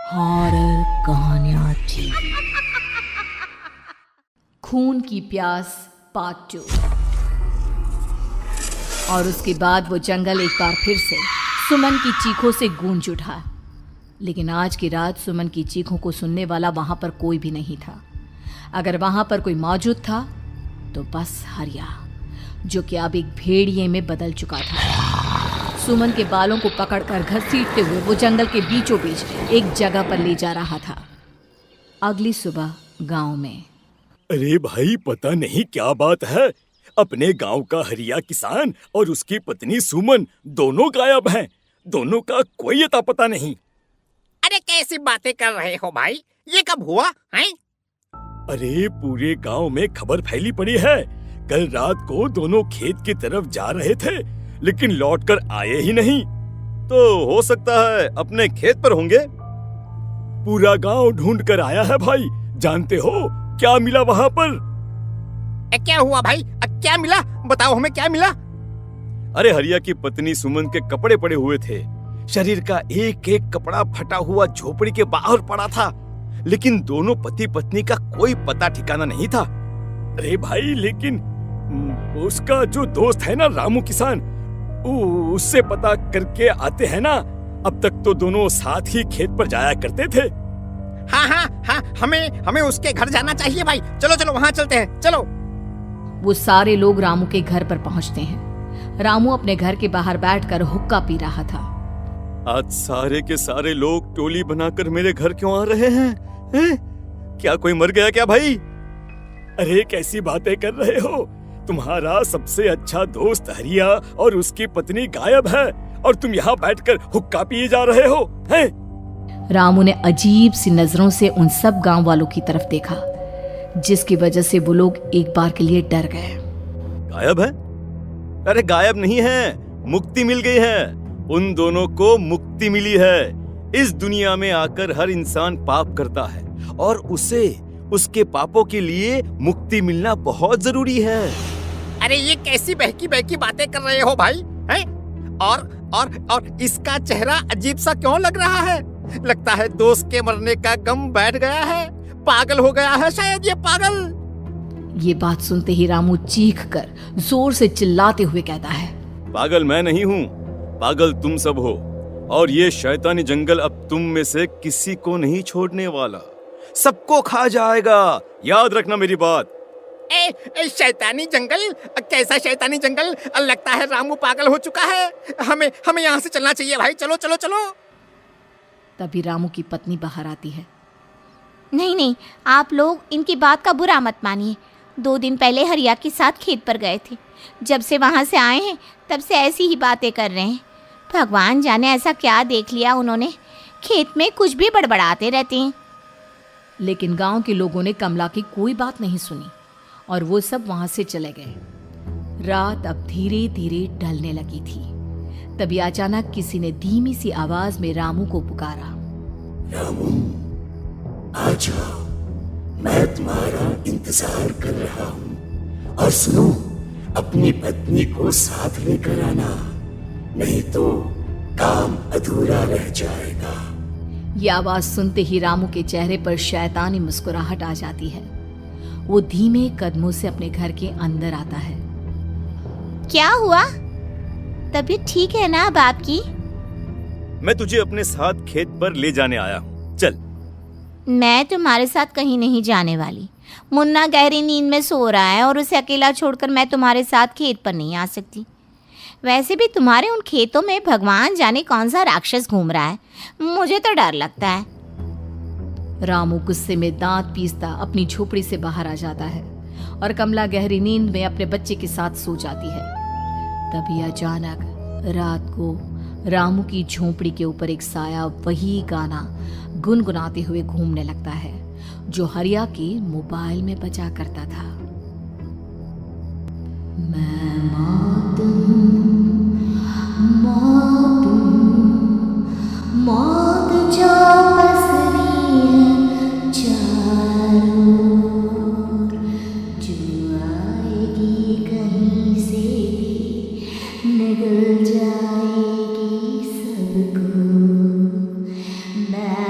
Horror कहानियां थी। खून की प्यास पार्ट 2। और उसके बाद वो जंगल एक बार फिर से सुमन की चीखों से गूंज उठा। लेकिन आज की रात सुमन की चीखों को सुनने वाला वहां पर कोई भी नहीं था। अगर वहां पर कोई मौजूद था तो बस हरिया, जो कि अब एक भेड़िए में बदल चुका था। सुमन के बालों को पकड़कर घसीटते हुए वो जंगल के बीचों बीच एक जगह पर ले जा रहा था। अगली सुबह गांव में। अरे भाई, पता नहीं क्या बात है, अपने गांव का हरिया किसान और उसकी पत्नी सुमन दोनों गायब हैं। दोनों का कोई अता पता नहीं। अरे कैसी बातें कर रहे हो भाई, ये कब हुआ है? अरे पूरे गांव में खबर फैली पड़ी है। कल रात को दोनों खेत की तरफ जा रहे थे, लेकिन लौटकर आए ही नहीं। तो हो सकता है अपने खेत पर होंगे। पूरा गांव ढूंढ कर आया है भाई। जानते हो क्या मिला वहां पर? क्या हुआ भाई? क्या मिला? बताओ हमें, क्या मिला? अरे हरिया की पत्नी सुमन के कपड़े पड़े हुए थे। शरीर का एक एक कपड़ा फटा हुआ झोपड़ी के बाहर पड़ा था, लेकिन दोनों पति पत्नी का कोई पता ठिकाना नहीं था। अरे भाई, लेकिन उसका जो दोस्त है ना रामू किसान, उससे पता करके आते हैं ना। अब तक तो दोनों साथ ही खेत पर जाया करते थे। हाँ, हमें उसके घर जाना चाहिए भाई। चलो वहाँ चलते हैं, चलो। वो सारे लोग रामू के घर पर पहुंचते हैं। रामू अपने घर के बाहर बैठकर हुक्का पी रहा था। आज सारे के सारे लोग टोली बनाकर मेरे घर क्यों आ रहे हैं? क्या कोई मर गया क्या भाई? अरे कैसी बातें कर रहे हो? तुम्हारा सबसे अच्छा दोस्त हरिया और उसकी पत्नी गायब है, और तुम यहाँ बैठकर हुक्का पिए जा रहे हो हैं? रामू ने अजीब सी नजरों से उन सब गांव वालों की तरफ देखा, जिसकी वजह से वो लोग एक बार के लिए डर गए। गायब है? अरे गायब नहीं है, मुक्ति मिल गई है। उन दोनों को मुक्ति मिली है। इस दुनिया में आकर हर इंसान पाप करता है, और उसे उसके पापों के लिए मुक्ति मिलना बहुत जरूरी है। अरे ये कैसी बहकी बहकी बातें कर रहे हो भाई, हैं? और इसका चेहरा अजीब सा क्यों लग रहा है? लगता है दोस्त के मरने का गम बैठ गया है। पागल हो गया है शायद ये पागल। ये बात सुनते ही रामू चीख कर जोर से चिल्लाते हुए कहता है, पागल मैं नहीं हूँ, पागल तुम सब हो। और ये शैतानी जंगल अब तुम में से किसी को नहीं छोड़ने वाला, सबको खा जाएगा। याद रखना मेरी बात। शैतानी जंगल? कैसा शैतानी जंगल? लगता है रामू पागल हो चुका है। हमें यहाँ से चलना चाहिए भाई। चलो। तभी रामू की पत्नी बाहर आती है। नहीं, आप लोग इनकी बात का बुरा मत मानिए। 2 दिन पहले हरिया के साथ खेत पर गए थे। जब से वहाँ से आए हैं तब से ऐसी ही बातें कर रहे हैं। भगवान जाने ऐसा क्या देख लिया उन्होंने, खेत में कुछ भी बड़बड़ाते रहते हैं। लेकिन गांव के लोगों ने कमला की कोई बात नहीं सुनी, और वो सब वहां से चले गए। रात अब धीरे धीरे ढलने लगी थी। तभी अचानक किसी ने धीमी सी आवाज में रामू को पुकारा। रामू, आ जाओ, मैं तुम्हारा इंतजार कर रहा हूँ। और सुनो, अपनी पत्नी को साथ लेकर आना, नहीं तो काम अधूरा रह जाएगा। ये आवाज सुनते ही रामू के चेहरे पर शैतानी मुस्कुराहट आ जाती है। वो धीमे कदमों से अपने घर के अंदर आता है। क्या हुआ? तबीयत ठीक है ना अब आपकी? मैं तुझे अपने साथ खेत पर ले जाने आया हूँ, चल। मैं तुम्हारे साथ कहीं नहीं जाने वाली। मुन्ना गहरी नींद में सो रहा है, और उसे अकेला छोड़कर मैं तुम्हारे साथ खेत पर नहीं आ सकती। वैसे भी तुम्हारे उन खेतों में भगवान जाने कौन सा राक्षस घूम रहा है, मुझे तो डर लगता है। रामू गुस्से में दांत पीसता अपनी झोपड़ी से बाहर आ जाता है, और कमला गहरी नींद में अपने बच्चे के साथ सो जाती है। तभी अचानक रात को रामू की झोपड़ी के ऊपर एक साया वही गाना गुनगुनाते हुए घूमने लगता है, जो हरिया के मोबाइल में बजा करता था। मैं मौत जो पसरी है चारों ओर, जो आएगी कहीं से भी निगल जाएगी सबको। मैं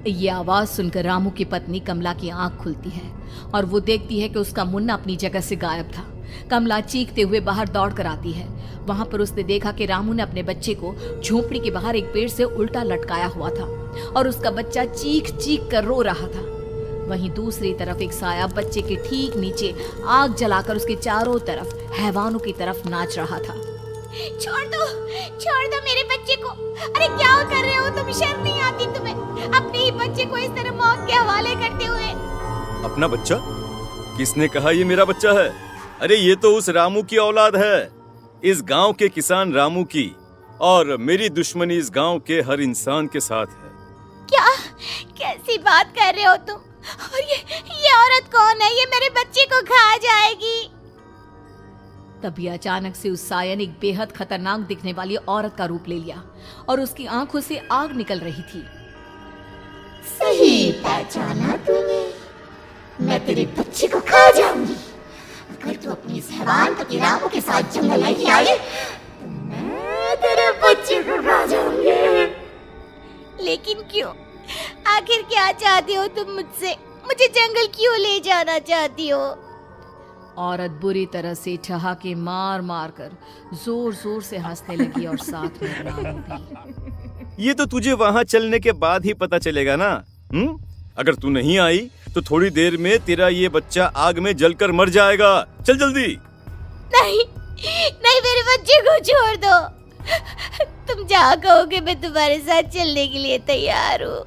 ये आवाज सुनकर रामू की पत्नी कमला की आंख खुलती है और वो देखती है कि उसका मुन्ना अपनी जगह से गायब था। कमला चीखते हुए बाहर दौड़ कर आती है। वहां पर उसने देखा कि रामू ने अपने बच्चे को झोपड़ी के बाहर एक पेड़ से उल्टा लटकाया हुआ था और उसका बच्चा चीख चीख कर रो रहा था। वहीं दूसरी तरफ एक साया बच्चे के ठीक नीचे आग जलाकर उसके चारों तरफ हैवानों की तरफ नाच रहा था। छोड़ दो मेरे बच्चे को। अरे क्या कर रहे हो तुम? शर्म नहीं आती तुम्हें अपने ही बच्चे को इस तरह मौत के हवाले करते हुए? अपना बच्चा? किसने कहा ये मेरा बच्चा है? अरे ये तो उस रामू की औलाद है, इस गांव के किसान रामू की, और मेरी दुश्मनी इस गांव के हर इंसान के साथ है। क्या कैसी बात कर रहे हो तुम? और ये औरत कौन है? ये मेरे बच्चे को खा जाएगी। तभी अचानक से उस साया ने एक बेहद खतरनाक दिखने वाली औरत का रूप ले लिया और उसकी आंखों से आग निकल रही थी। सही पहचाना तूने, मैं तेरे बच्चे को खा जाऊंगी। अगर तू अपनी इस हैवान पति रामू के साथ जंगल नहीं आई तो मैं तेरे बच्चे को खा जाऊंगी। लेकिन क्यों? आखिर क्या चाहती हो तुम मुझसे? मुझे जंगल क्यों ले जाना चाहती हो? औरत बुरी तरह से ठहाके मार मार कर जोर जोर से हंसने लगी और साथ में रामू भी। ये तो तुझे वहाँ चलने के बाद ही पता चलेगा ना। अगर तू नहीं आई तो थोड़ी देर में तेरा ये बच्चा आग में जलकर मर जाएगा। चल जल्दी। नहीं मेरे बच्चे को छोड़ दो। तुम जहाँ कहोगे मैं तुम्हारे साथ चलने के लिए तैयार हूँ।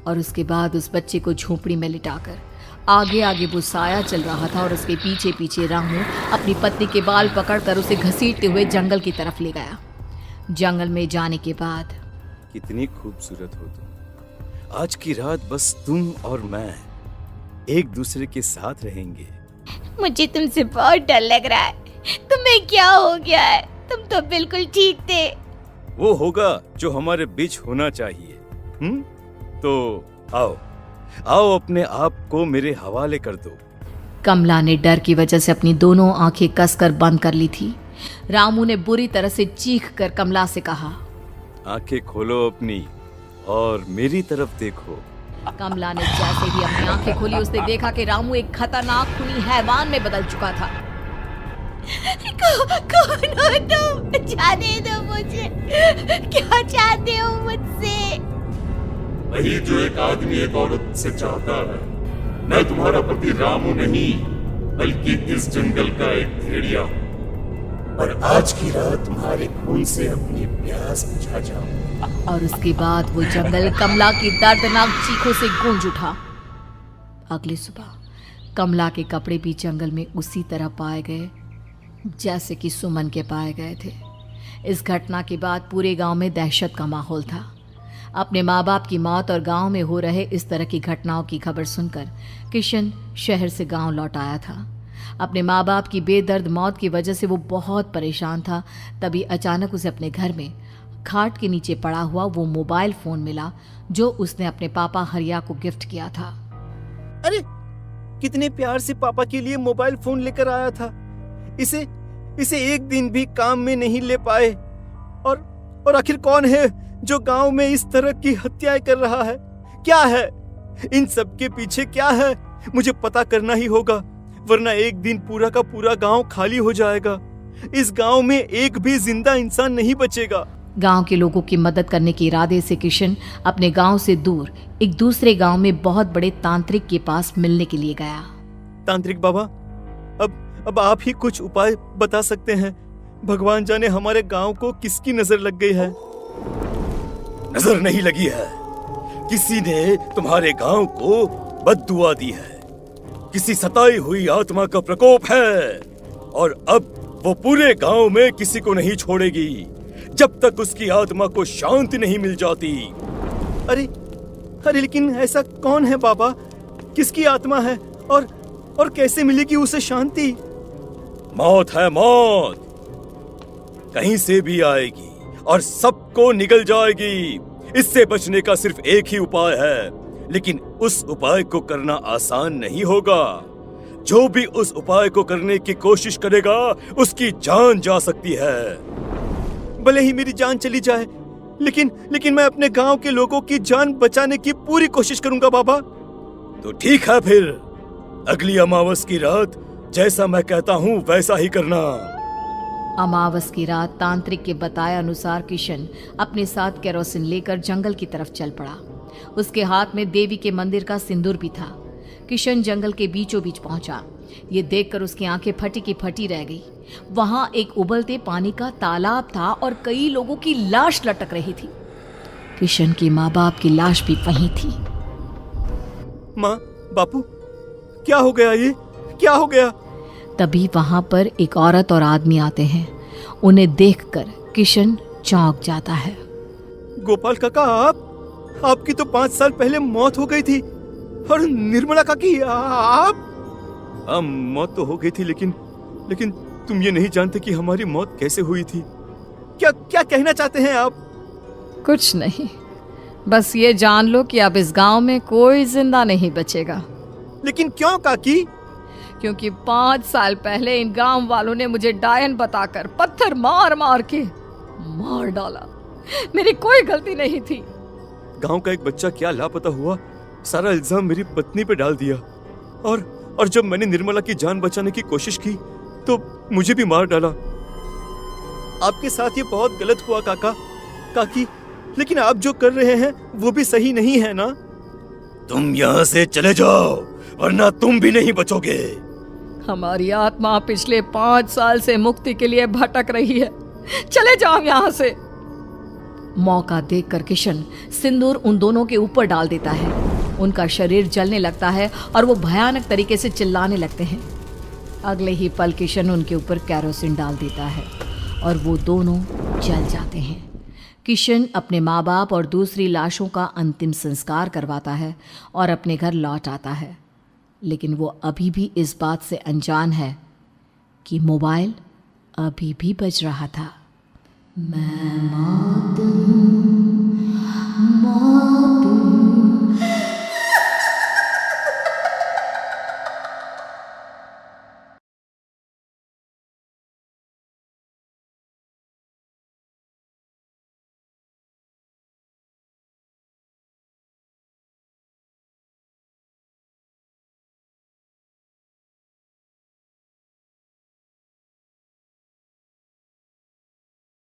और उसके बाद उस बच्चे को झोपड़ी में लिटाकर आगे आगे वो साया चल रहा था और उसके पीछे पीछे रामू अपनी पत्नी के बाल पकड़कर उसे घसीटते हुए जंगल की तरफ ले गया। जंगल में जाने के बाद, कितनी खूबसूरत हो तुम। आज की रात बस तुम और मैं एक दूसरे के साथ रहेंगे। मुझे तुमसे बहुत डर लग रहा है। तुम्हें क्या हो गया है? तुम तो बिल्कुल ठीक थे। वो होगा जो हमारे बीच होना चाहिए। तो आओ अपने आप को मेरे हवाले कर दो। कमला ने डर की वजह से अपनी दोनों आंखें कसकर बंद कर ली थी। रामू ने बुरी तरह से चीख कर कमला से कहा, आंखें खोलो अपनी और मेरी तरफ देखो। कमला ने जैसे ही अपनी आंखें खोली उसने देखा कि रामू एक खतरनाक खूनी हैवान में बदल चुका था। कौन हो तुम? जाने दो मुझे। क्या चाहते हो मुझसे? वही जो एक आदमी एक औरत से चाहता है। मैं तुम्हारा पति रामू नहीं बल्कि इस जंगल का एक भेड़िया हूँ और आज की रात तुम्हारे खून से अपनी प्यास बुझा जाऊं। और उसके बाद वो जंगल कमला की दर्दनाक चीखों से गूंज उठा। अगली सुबह कमला के कपड़े भी जंगल में उसी तरह पाए गए जैसे कि सुमन के पाए गए थे। इस घटना के बाद पूरे गांव में दहशत का माहौल था। अपने माँ बाप की मौत और गांव में हो रहे इस तरह की घटनाओं की खबर सुनकर किशन शहर से गांव लौट आया था। अपने माँ बाप की बेदर्द मौत की वजह से वो बहुत परेशान था। तभी अचानक उसे अपने घर में खाट के नीचे पड़ा हुआ वो मोबाइल फोन मिला जो उसने अपने पापा हरिया को गिफ्ट किया था। अरे कितने प्यार से पापा के लिए मोबाइल फोन लेकर आया था। इसे एक दिन भी काम में नहीं ले पाए। और आखिर कौन है जो गांव में इस तरह की हत्याएं कर रहा है? क्या है इन सब के पीछे? क्या है? मुझे पता करना ही होगा, वरना एक दिन पूरा का पूरा गांव खाली हो जाएगा। इस गांव में एक भी जिंदा इंसान नहीं बचेगा। गांव के लोगों की मदद करने के इरादे से किशन अपने गांव से दूर एक दूसरे गांव में बहुत बड़े तांत्रिक के पास मिलने के लिए गया। तांत्रिक बाबा, अब आप ही कुछ उपाय बता सकते हैं। भगवान जाने हमारे गांव को किसकी नजर लग गई है। नजर नहीं लगी है, किसी ने तुम्हारे गांव को बद्दुआ दी है। किसी सताई हुई आत्मा का प्रकोप है और अब वो पूरे गांव में किसी को नहीं छोड़ेगी जब तक उसकी आत्मा को शांति नहीं मिल जाती। अरे लेकिन ऐसा कौन है बाबा? किसकी आत्मा है और कैसे मिलेगी उसे शांति? मौत है मौत, कहीं से भी आएगी और सबको निगल जाएगी। इससे बचने का सिर्फ एक ही उपाय है, लेकिन उस उपाय को करना आसान नहीं होगा। जो भी उस उपाय को करने की कोशिश करेगा उसकी जान जा सकती है। भले ही मेरी जान चली जाए, लेकिन मैं अपने गांव के लोगों की जान बचाने की पूरी कोशिश करूंगा बाबा। तो ठीक है, फिर अगली अमावस की रात जैसा मैं कहता हूँ वैसा ही करना। अमावस की रात तांत्रिक के बताए अनुसार किशन अपने साथ केरोसिन लेकर जंगल की तरफ चल पड़ा। उसके हाथ में देवी के मंदिर का सिंदूर भी था। किशन जंगल के बीचों बीच पहुंचा। ये देखकर उसकी आंखें फटी की फटी रह गई। वहां एक उबलते पानी का तालाब था और कई लोगों की लाश लटक रही थी। किशन की माँ बाप की लाश भी वहीं थी। माँ, बापू, क्या हो गया? ये क्या हो गया? तभी वहां पर एक औरत और आदमी आते हैं। उन्हें देखकर किशन चौंक जाता है। गोपाल काका, आपकी तो 5 साल पहले मौत हो गई थी। और निर्मला काकी, आप? हाँ, मौत तो हो गई थी, लेकिन तुम ये नहीं जानते कि हमारी मौत कैसे हुई थी। क्या कहना चाहते हैं आप? कुछ नहीं, बस ये जान लो कि अब इस गांव में कोई जिंदा नहीं बचेगा। लेकिन क्यों काकी? क्योंकि 5 साल पहले इन गांव वालों ने मुझे डायन बताकर पत्थर मार मार के मार डाला। मेरी कोई गलती नहीं थी। गांव का एक बच्चा क्या लापता हुआ, सारा इल्जाम मेरी पत्नी पे डाल दिया। और जब मैंने निर्मला की जान बचाने की कोशिश की तो मुझे भी मार डाला। आपके साथ ये बहुत गलत हुआ काकी, लेकिन आप जो कर रहे हैं वो भी सही नहीं है ना? तुम यहाँ से चले जाओ वरना तुम भी नहीं बचोगे। हमारी आत्मा पिछले 5 साल से मुक्ति के लिए भटक रही है। चले जाओ यहाँ से। मौका देखकर किशन सिंदूर उन दोनों के ऊपर डाल देता है। उनका शरीर जलने लगता है और वो भयानक तरीके से चिल्लाने लगते हैं। अगले ही पल किशन उनके ऊपर केरोसिन डाल देता है और वो दोनों जल जाते हैं। किशन अपने माँ बाप और दूसरी लाशों का अंतिम संस्कार करवाता है और अपने घर लौट आता है। लेकिन वो अभी भी इस बात से अनजान है कि मोबाइल अभी भी बज रहा था। मैं मौत हूँ, मौत।